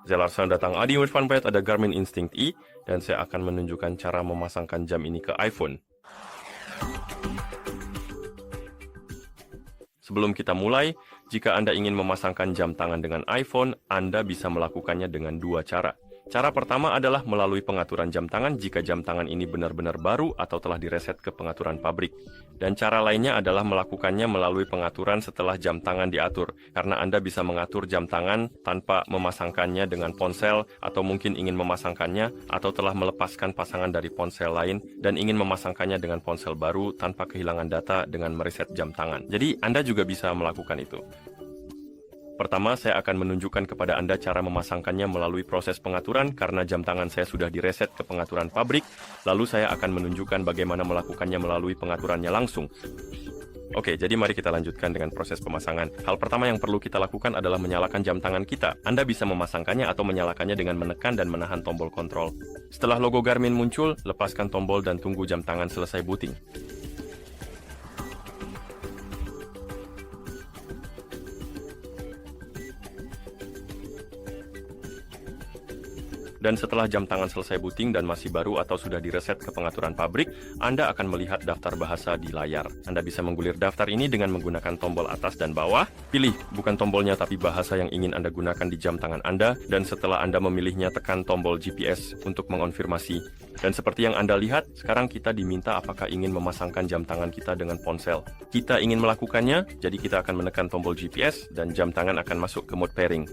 Selamat datang di Fanpage, ada Garmin Instinct E, dan saya akan menunjukkan cara memasangkan jam ini ke iPhone. Sebelum kita mulai, jika Anda ingin memasangkan jam tangan dengan iPhone, Anda bisa melakukannya dengan dua cara. Cara pertama adalah melalui pengaturan jam tangan jika jam tangan ini benar-benar baru atau telah direset ke pengaturan pabrik. Dan cara lainnya adalah melakukannya melalui pengaturan setelah jam tangan diatur, karena Anda bisa mengatur jam tangan tanpa memasangkannya dengan ponsel, atau mungkin ingin memasangkannya, atau telah melepaskan pasangan dari ponsel lain, dan ingin memasangkannya dengan ponsel baru tanpa kehilangan data dengan mereset jam tangan. Jadi, Anda juga bisa melakukan itu. Pertama, saya akan menunjukkan kepada Anda cara memasangkannya melalui proses pengaturan karena jam tangan saya sudah direset ke pengaturan pabrik, lalu saya akan menunjukkan bagaimana melakukannya melalui pengaturannya langsung. Oke, jadi mari kita lanjutkan dengan proses pemasangan. Hal pertama yang perlu kita lakukan adalah menyalakan jam tangan kita. Anda bisa memasangkannya atau menyalakannya dengan menekan dan menahan tombol kontrol. Setelah logo Garmin muncul, lepaskan tombol dan tunggu jam tangan selesai booting. Dan setelah jam tangan selesai booting dan masih baru atau sudah direset ke pengaturan pabrik, Anda akan melihat daftar bahasa di layar. Anda bisa menggulir daftar ini dengan menggunakan tombol atas dan bawah. Pilih bukan tombolnya tapi bahasa yang ingin Anda gunakan di jam tangan Anda, dan setelah Anda memilihnya tekan tombol GPS untuk mengonfirmasi. Dan seperti yang Anda lihat, sekarang kita diminta apakah ingin memasangkan jam tangan kita dengan ponsel. Kita ingin melakukannya, jadi kita akan menekan tombol GPS dan jam tangan akan masuk ke mode pairing.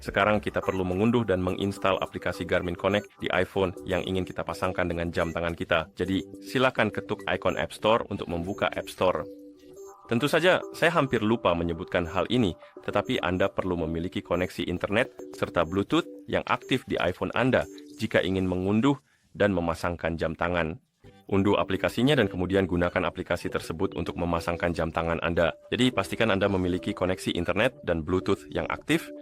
Sekarang kita perlu mengunduh dan menginstal aplikasi Garmin Connect di iPhone yang ingin kita pasangkan dengan jam tangan kita. Jadi, silakan ketuk ikon App Store untuk membuka App Store. Tentu saja, saya hampir lupa menyebutkan hal ini, tetapi Anda perlu memiliki koneksi internet serta Bluetooth yang aktif di iPhone Anda jika ingin mengunduh dan memasangkan jam tangan. Unduh aplikasinya dan kemudian gunakan aplikasi tersebut untuk memasangkan jam tangan Anda. Jadi, pastikan Anda memiliki koneksi internet dan Bluetooth yang aktif.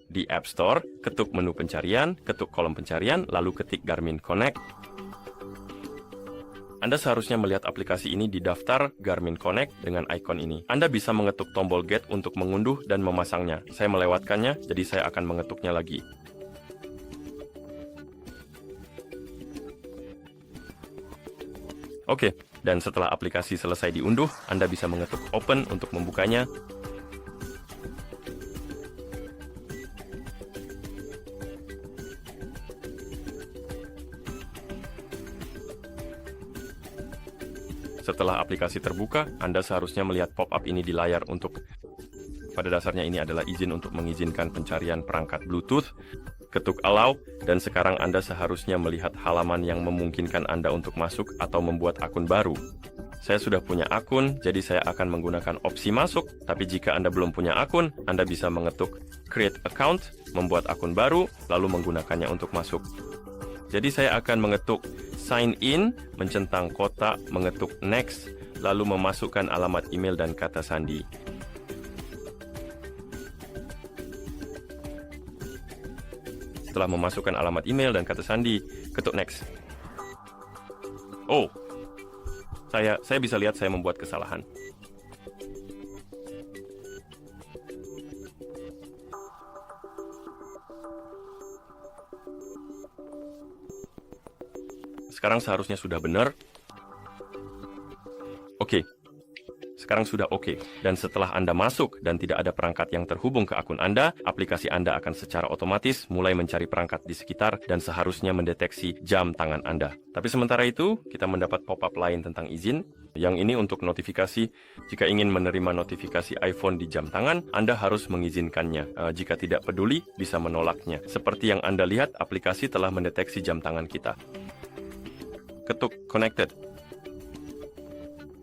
Di App Store, ketuk menu pencarian, ketuk kolom pencarian, lalu ketik Garmin Connect. Anda seharusnya melihat aplikasi ini di daftar Garmin Connect dengan ikon ini. Anda bisa mengetuk tombol Get untuk mengunduh dan memasangnya. Saya melewatkannya, jadi saya akan mengetuknya lagi. Oke, dan setelah aplikasi selesai diunduh, Anda bisa mengetuk Open untuk membukanya. Setelah aplikasi terbuka, Anda seharusnya melihat pop-up ini di layar untuk... Pada dasarnya ini adalah izin untuk mengizinkan pencarian perangkat Bluetooth. Ketuk Allow, dan sekarang Anda seharusnya melihat halaman yang memungkinkan Anda untuk masuk atau membuat akun baru. Saya sudah punya akun, jadi saya akan menggunakan opsi masuk. Tapi jika Anda belum punya akun, Anda bisa mengetuk Create Account, membuat akun baru, lalu menggunakannya untuk masuk. Jadi saya akan mengetuk Sign In, mencentang kotak, mengetuk Next, lalu memasukkan alamat email dan kata sandi. Setelah memasukkan alamat email dan kata sandi, ketuk Next. Oh, saya bisa lihat saya membuat kesalahan. Sekarang seharusnya sudah benar. Oke. Sekarang sudah oke. Dan setelah Anda masuk dan tidak ada perangkat yang terhubung ke akun Anda, aplikasi Anda akan secara otomatis mulai mencari perangkat di sekitar dan seharusnya mendeteksi jam tangan Anda. Tapi sementara itu, kita mendapat pop-up lain tentang izin. Yang ini untuk notifikasi. Jika ingin menerima notifikasi iPhone di jam tangan, Anda harus mengizinkannya. Jika tidak peduli, bisa menolaknya. Seperti yang Anda lihat, aplikasi telah mendeteksi jam tangan kita. Ketuk Connected.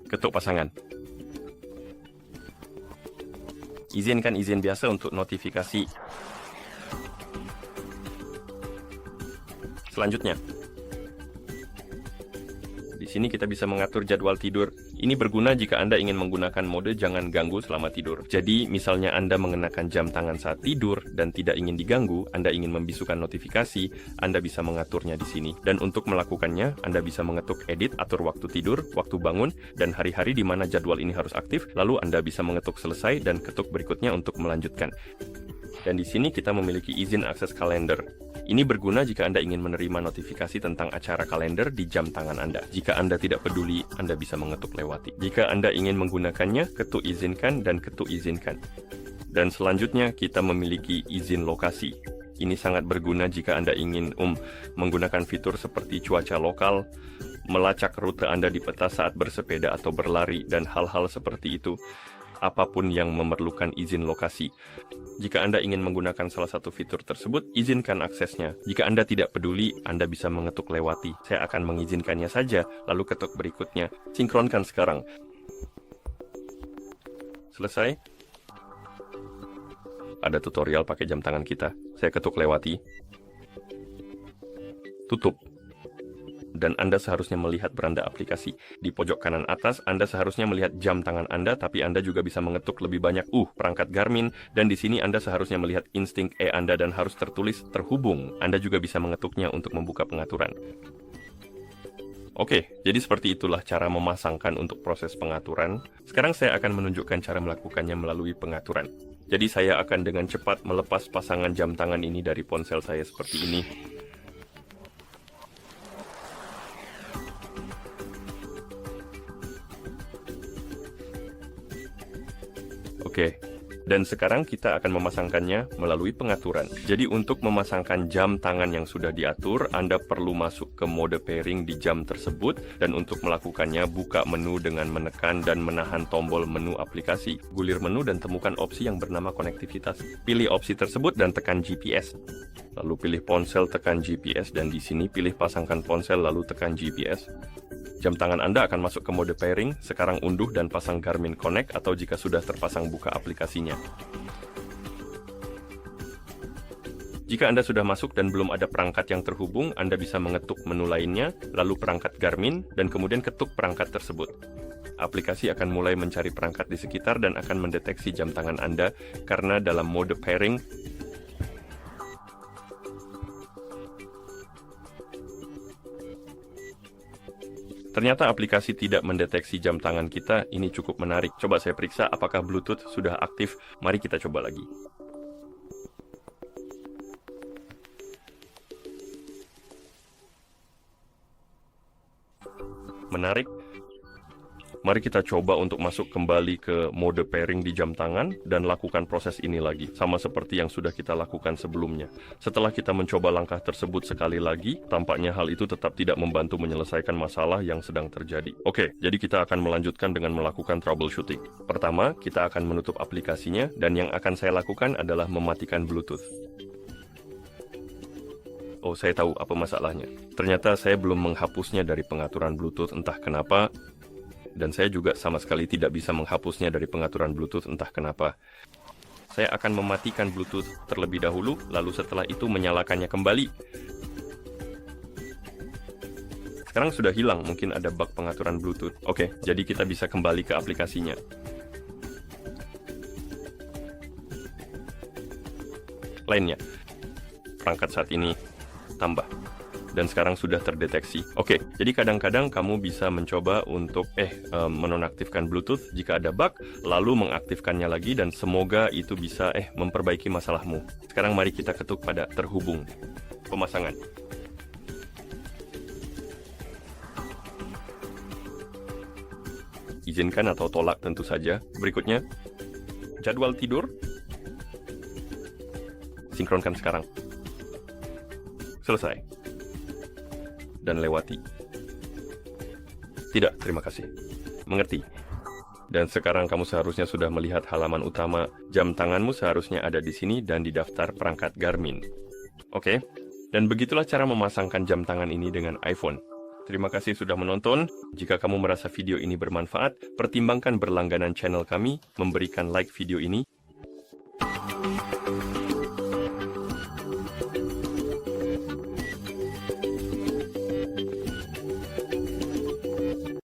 Ketuk pasangan. Izinkan izin biasa untuk notifikasi. Selanjutnya, di sini kita bisa mengatur jadwal tidur. Ini berguna jika Anda ingin menggunakan mode jangan ganggu selama tidur. Jadi, misalnya Anda mengenakan jam tangan saat tidur dan tidak ingin diganggu, Anda ingin membisukan notifikasi, Anda bisa mengaturnya di sini. Dan untuk melakukannya, Anda bisa mengetuk edit, atur waktu tidur, waktu bangun, dan hari-hari di mana jadwal ini harus aktif, lalu Anda bisa mengetuk selesai dan ketuk berikutnya untuk melanjutkan. Dan di sini kita memiliki izin akses kalender. Ini berguna jika Anda ingin menerima notifikasi tentang acara kalender di jam tangan Anda. Jika Anda tidak peduli, Anda bisa mengetuk lewati. Jika Anda ingin menggunakannya, ketuk izinkan dan ketuk izinkan. Dan selanjutnya kita memiliki izin lokasi. Ini sangat berguna jika Anda ingin menggunakan fitur seperti cuaca lokal, melacak rute Anda di peta saat bersepeda atau berlari, dan hal-hal seperti itu. Apapun yang memerlukan izin lokasi. Jika Anda ingin menggunakan salah satu fitur tersebut, izinkan aksesnya. Jika Anda tidak peduli, Anda bisa mengetuk lewati. Saya akan mengizinkannya saja, lalu ketuk berikutnya. Sinkronkan sekarang. Selesai. Ada tutorial pakai jam tangan kita. Saya ketuk lewati. Tutup. Dan Anda seharusnya melihat beranda aplikasi. Di pojok kanan atas, Anda seharusnya melihat jam tangan Anda, tapi Anda juga bisa mengetuk lebih banyak perangkat Garmin, dan di sini Anda seharusnya melihat insting Anda dan harus tertulis terhubung. Anda juga bisa mengetuknya untuk membuka pengaturan. Oke, jadi seperti itulah cara memasangkan untuk proses pengaturan. Sekarang saya akan menunjukkan cara melakukannya melalui pengaturan. Jadi saya akan dengan cepat melepas pasangan jam tangan ini dari ponsel saya seperti ini. Oke, dan sekarang kita akan memasangkannya melalui pengaturan. Jadi untuk memasangkan jam tangan yang sudah diatur, Anda perlu masuk ke mode pairing di jam tersebut, dan untuk melakukannya, buka menu dengan menekan dan menahan tombol menu aplikasi. Gulir menu dan temukan opsi yang bernama konektivitas. Pilih opsi tersebut dan tekan GPS. Lalu pilih ponsel, tekan GPS, dan di sini pilih pasangkan ponsel, lalu tekan GPS. Jam tangan Anda akan masuk ke mode pairing, sekarang unduh dan pasang Garmin Connect, atau jika sudah terpasang buka aplikasinya. Jika Anda sudah masuk dan belum ada perangkat yang terhubung, Anda bisa mengetuk menu lainnya, lalu perangkat Garmin, dan kemudian ketuk perangkat tersebut. Aplikasi akan mulai mencari perangkat di sekitar dan akan mendeteksi jam tangan Anda, karena dalam mode pairing, ternyata aplikasi tidak mendeteksi jam tangan kita. Ini cukup menarik. Coba saya periksa apakah Bluetooth sudah aktif. Mari kita coba lagi. Menarik. Mari kita coba untuk masuk kembali ke mode pairing di jam tangan dan lakukan proses ini lagi, sama seperti yang sudah kita lakukan sebelumnya. Setelah kita mencoba langkah tersebut sekali lagi, tampaknya hal itu tetap tidak membantu menyelesaikan masalah yang sedang terjadi. Oke, jadi kita akan melanjutkan dengan melakukan troubleshooting. Pertama, kita akan menutup aplikasinya, dan yang akan saya lakukan adalah mematikan Bluetooth. Oh, saya tahu apa masalahnya. Ternyata saya belum menghapusnya dari pengaturan Bluetooth, entah kenapa. Dan saya juga sama sekali tidak bisa menghapusnya dari pengaturan Bluetooth, entah kenapa. Saya akan mematikan Bluetooth terlebih dahulu, lalu setelah itu menyalakannya kembali. Sekarang sudah hilang, mungkin ada bug pengaturan Bluetooth. Oke, jadi kita bisa kembali ke aplikasinya. Lainnya, perangkat saat ini tambah. Dan sekarang sudah terdeteksi. Oke, jadi kadang-kadang kamu bisa mencoba untuk menonaktifkan Bluetooth jika ada bug, lalu mengaktifkannya lagi, dan semoga itu bisa memperbaiki masalahmu. Sekarang mari kita ketuk pada terhubung. Pemasangan. Izinkan atau tolak tentu saja. Berikutnya, jadwal tidur. Sinkronkan sekarang. Selesai. Dan lewati. Tidak, terima kasih. Mengerti. Dan sekarang kamu seharusnya sudah melihat halaman utama. Jam tanganmu seharusnya ada di sini dan di daftar perangkat Garmin. Oke, dan begitulah cara memasangkan jam tangan ini dengan iPhone. Terima kasih sudah menonton. Jika kamu merasa video ini bermanfaat, pertimbangkan berlangganan channel kami, memberikan like video ini.